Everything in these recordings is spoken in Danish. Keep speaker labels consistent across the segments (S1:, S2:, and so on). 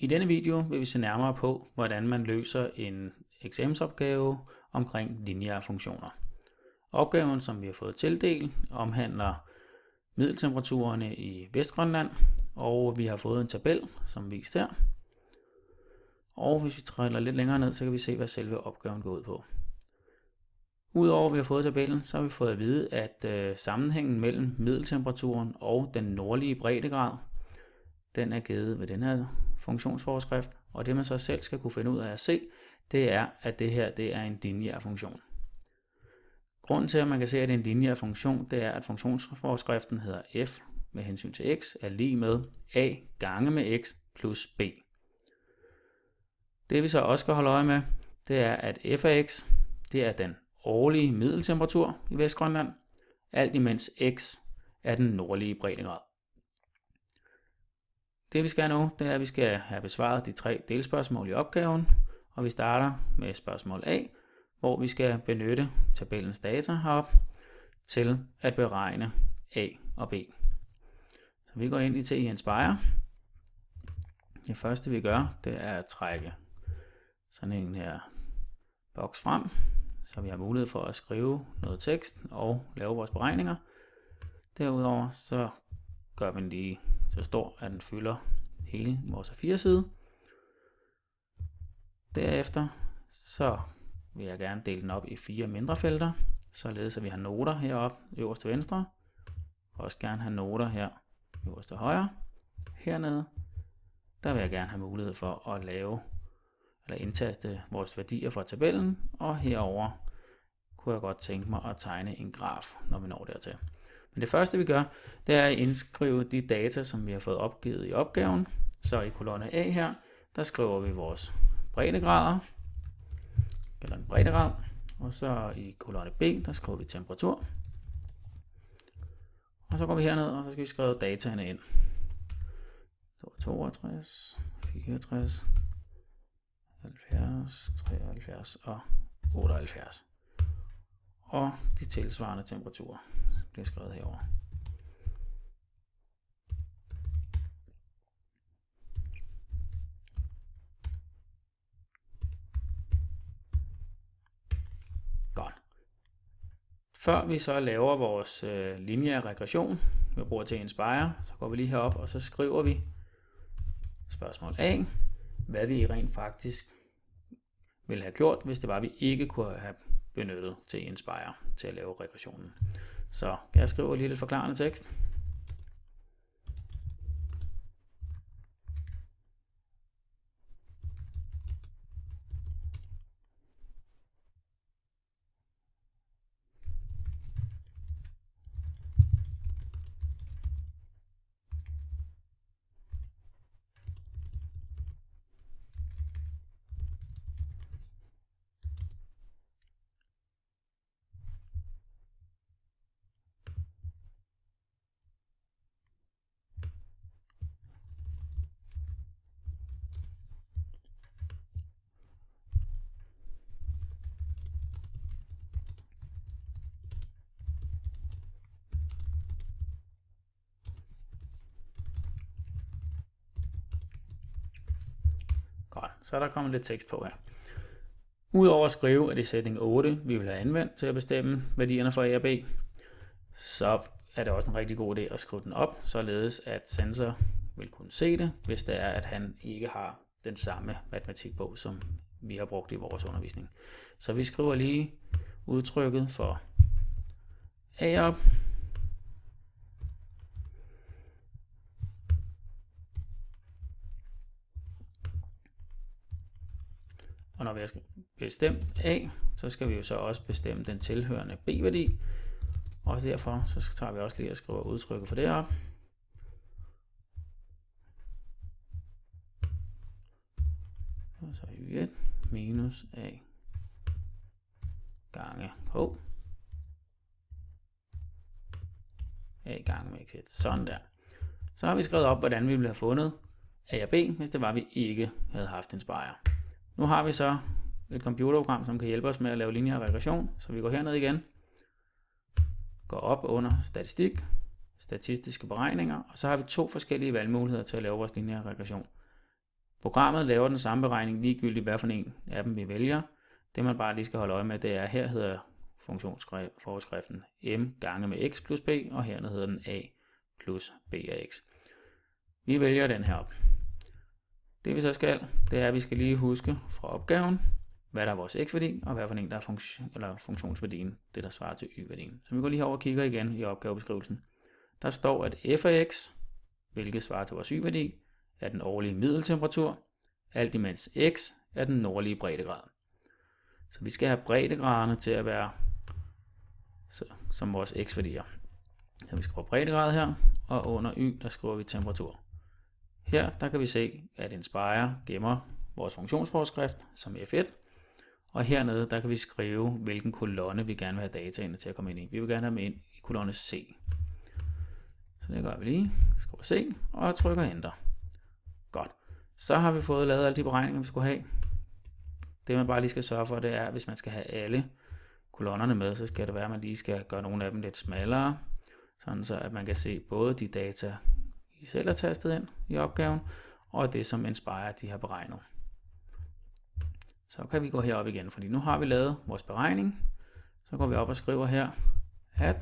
S1: I denne video vil vi se nærmere på, hvordan man løser en eksamensopgave omkring lineære funktioner. Opgaven, som vi har fået tildelt, omhandler middeltemperaturerne i Vestgrønland, og vi har fået en tabel, som vist her. Og hvis vi træder lidt længere ned, så kan vi se, hvad selve opgaven går ud på. Udover at vi har fået tabellen, så har vi fået at vide, at sammenhængen mellem middeltemperaturen og den nordlige breddegrad, den er givet ved den her funktionsforskrift, og det man så selv skal kunne finde ud af at se, det er, at det her det er en lineær funktion. Grunden til, at man kan se, at det er en lineær funktion, det er, at funktionsforskriften hedder f med hensyn til x er lig med a gange med x plus b. Det vi så også skal holde øje med, det er, at f af x, det er den årlige middeltemperatur i Vestgrønland, alt imens x er den nordlige breddegrad. Det vi skal nu, det er, at vi skal have besvaret de 3 delspørgsmål i opgaven, og vi starter med spørgsmål A, hvor vi skal benytte tabellens data heroppe til at beregne A og B. Så vi går ind i TI Inspire. Det første vi gør, det er at trække sådan en her boks frem, så vi har mulighed for at skrive noget tekst og lave vores beregninger. Derudover så gør vi den lige så stor, at den fylder hele vores A4-side. Derefter så vil jeg gerne dele den op i 4 mindre felter, således at vi har noter heroppe øverst til venstre, og også gerne have noter her øverst til højre. Hernede, der vil jeg gerne have mulighed for at lave eller indtaste vores værdier fra tabellen, og herover kunne jeg godt tænke mig at tegne en graf, når vi når dertil. Men det første vi gør, det er at indskrive de data, som vi har fået opgivet i opgaven. Så i kolonne A her, der skriver vi vores breddegrader, eller en breddegrad, og så i kolonne B, der skriver vi temperatur. Og så går vi herned, og så skal vi skrive dataene ind. Så 62, 64, 70, 73 og 78. Og de tilsvarende temperaturer bliver skrevet herover. Godt. Før vi så laver vores lineære regression, vi bruger til Inspire, så går vi lige herop, og så skriver vi spørgsmål A, hvad vi rent faktisk ville have gjort, hvis det var, vi ikke kunne have benyttet til Inspire til at lave regressionen. Så jeg skriver lige lidt forklarende tekst. Godt, så er der kommet lidt tekst på her. Udover at skrive, at det er sætning 8, vi vil have anvendt til at bestemme værdierne for A og B, så er det også en rigtig god idé at skrive den op, således at sensor vil kunne se det, hvis det er, at han ikke har den samme matematikbog, som vi har brugt i vores undervisning. Så vi skriver lige udtrykket for A op. Og når vi har bestemt A, så skal vi jo så også bestemme den tilhørende B-værdi. Og derfor så tager vi også lige og skriver udtrykket for det op. Og så y1 minus A gange H. A gange med x1. Sådan der. Så har vi skrevet op, hvordan vi ville have fundet A og B, hvis det var, vi ikke havde haft Inspire. Nu har vi så et computerprogram, som kan hjælpe os med at lave lineær regression, så vi går herned igen, går op under statistik, statistiske beregninger, og så har vi 2 forskellige valgmuligheder til at lave vores lineære regression. Programmet laver den samme beregning ligegyldigt hvad for en af dem vi vælger. Det man bare lige skal holde øje med, det er, her hedder funktionsforskriften m gange med x plus b, og hernede hedder den a plus b af x. Vi vælger den her op. Det vi så skal, det er, at vi skal lige huske fra opgaven, hvad der er vores x-værdi, og hvad for en der er funktionsværdien, det der svarer til y-værdien. Så vi går lige over og kigger igen i opgavebeskrivelsen. Der står, at f af x, hvilket svarer til vores y-værdi, er den årlige middeltemperatur, alt imens x er den nordlige breddegrad. Så vi skal have breddegraderne til at være som vores x-værdier. Så vi skriver breddegrad her, og under y, der skriver vi temperatur. Her, der kan vi se, at Inspire gemmer vores funktionsforskrift som f1, og hernede, der kan vi skrive, hvilken kolonne vi gerne vil have dataene til at komme ind i. Vi vil gerne have dem ind i kolonne C. Så det gør vi lige. Skriver C, og trykker Enter. Godt. Så har vi fået lavet alle de beregninger, vi skulle have. Det man bare lige skal sørge for, det er, at hvis man skal have alle kolonnerne med, så skal det være, at man lige skal gøre nogle af dem lidt smallere, sådan så at man kan se både de data, I selv har tastet ind i opgaven, og det som Inspire de har beregnet. Så kan vi gå herop igen, fordi nu har vi lavet vores beregning. Så går vi op og skriver her, at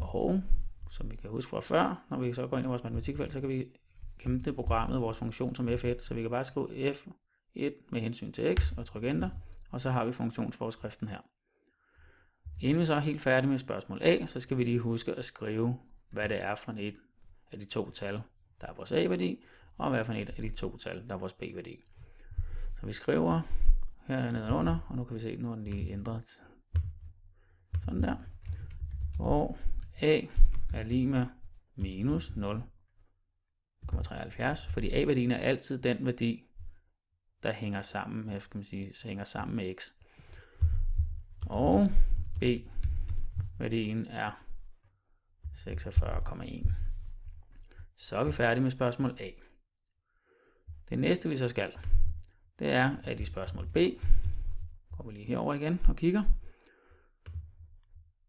S1: og som vi kan huske fra før, når vi så går ind i vores matematikfelt, så kan vi gemme programmet vores funktion som f1, så vi kan bare skrive f1 med hensyn til x og trykke Enter, og så har vi funktionsforskriften her. Inden vi så er helt færdige med spørgsmål A, så skal vi lige huske at skrive, hvad det er for et af de to tal, der er vores a-værdi, og hvad for et af de to tal, der er vores b-værdi. Så vi skriver her nedenunder, og nu kan vi se, nu er den lige ændret sådan der, hvor a er lige med minus 0,73, fordi a-værdien er altid den værdi, der hænger sammen med, hænger sammen med x. Og b-værdien er 46,1. Så er vi færdige med spørgsmål A. Det næste vi så skal, det er, at i spørgsmål B, går vi lige herover igen og kigger,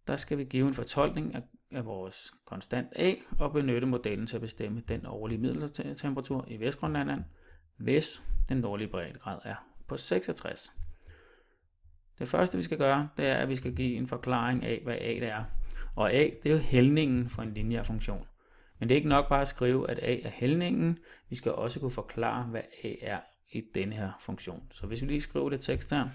S1: der skal vi give en fortolkning af vores konstant A og benytte modellen til at bestemme den årlige middeltemperatur i Vestgrønland, hvis den nordlige breddegrad er på 66. Det første vi skal gøre, det er, at vi skal give en forklaring af, hvad A det er. Og A, det er jo hældningen for en lineær funktion. Men det er ikke nok bare at skrive, at A er hældningen. Vi skal også kunne forklare, hvad A er i denne her funktion. Så hvis vi lige skriver lidt tekst her.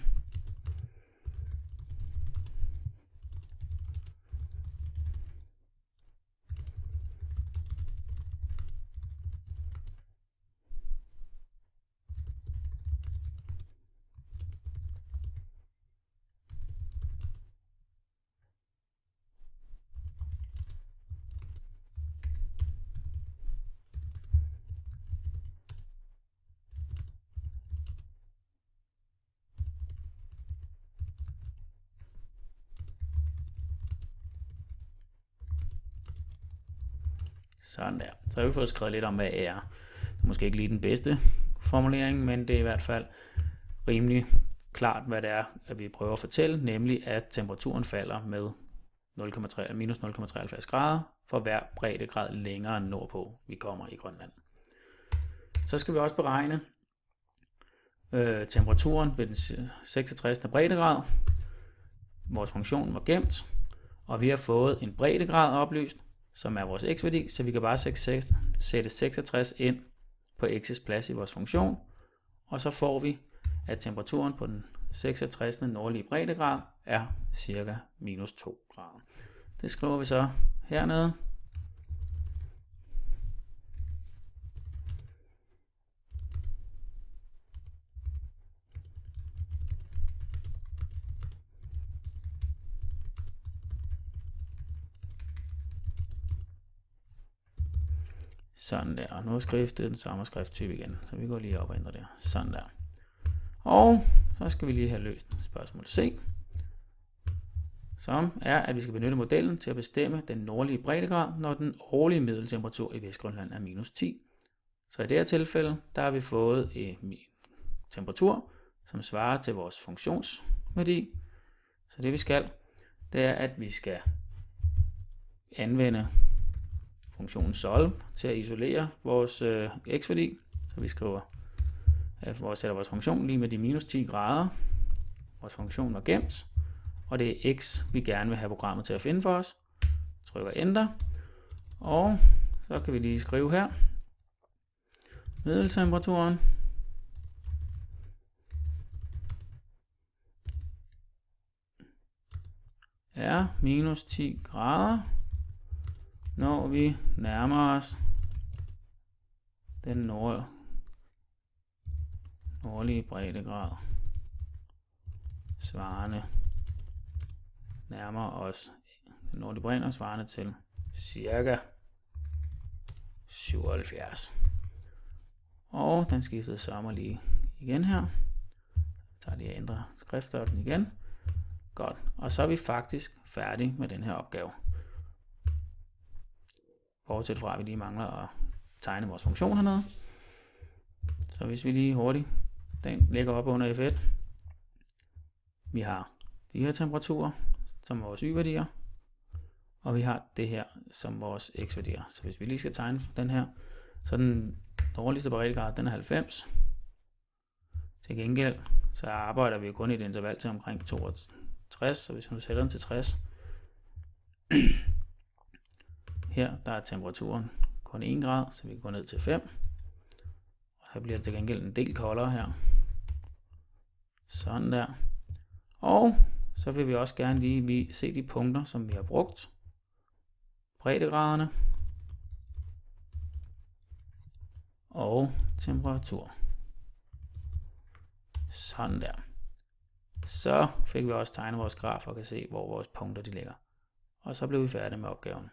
S1: Sådan der. Så har vi fået skrevet lidt om, hvad A er. Det er måske ikke lige den bedste formulering, men det er i hvert fald rimelig klart, hvad det er, at vi prøver at fortælle, nemlig at temperaturen falder med minus 0,73 grader for hver breddegrad længere nordpå, vi kommer i Grønland. Så skal vi også beregne temperaturen ved den 66. breddegrad. Vores funktion var gemt, og vi har fået en breddegrad oplyst, som er vores x-værdi, så vi kan bare sætte 66 ind på x's plads i vores funktion, og så får vi, at temperaturen på den 66. nordlige breddegrad er cirka minus 2 grader. Det skriver vi så hernede. Sådan der, og nu er skriftet den samme skrifttype igen, så vi går lige op og ændrer det. Sådan der. Og så skal vi lige have løst spørgsmål C. som er, at vi skal benytte modellen til at bestemme den nordlige breddegrad, når den årlige middeltemperatur i Vestgrønland er minus 10. Så i det her tilfælde, der har vi fået en temperatur, som svarer til vores funktionsværdi. Så det vi skal, det er, at vi skal anvende funktionen solve til at isolere vores x-værdi. Så vi skriver, at sætter vores funktion lige med de minus 10 grader. Vores funktion er gemt, og det er x, vi gerne vil have programmet til at finde for os. Trykker enter, og så kan vi lige skrive her, middeltemperaturen er minus 10 grader, når vi nærmer os den nordlige breddegrad, svarende nærmer os den nordlige breddegrad svarende til cirka 77. Og den skiftede sommer lige igen her. Så tager lige og ændrer skriftstørrelsen igen. Godt, og så er vi faktisk færdige med den her opgave. Bortset fra, at vi lige mangler at tegne vores funktion hernede. Så hvis vi lige hurtigt, den ligger op under F1. Vi har de her temperaturer som vores y-værdier, og vi har det her som vores x-værdier. Så hvis vi lige skal tegne den her, så den nordligste breddegrad, den er 90. Til gengæld, så arbejder vi kun i et interval til omkring 62, så hvis vi nu sætter den til 60, her der er temperaturen kun 1 grad, så vi kan gå ned til 5, og så bliver det til gengæld en del koldere her. Sådan der. Og så vil vi også gerne lige se de punkter, som vi har brugt. Breddegraderne og temperatur. Sådan der. Så fik vi også tegnet vores graf og kan se, hvor vores punkter de ligger. Og så blev vi færdige med opgaven.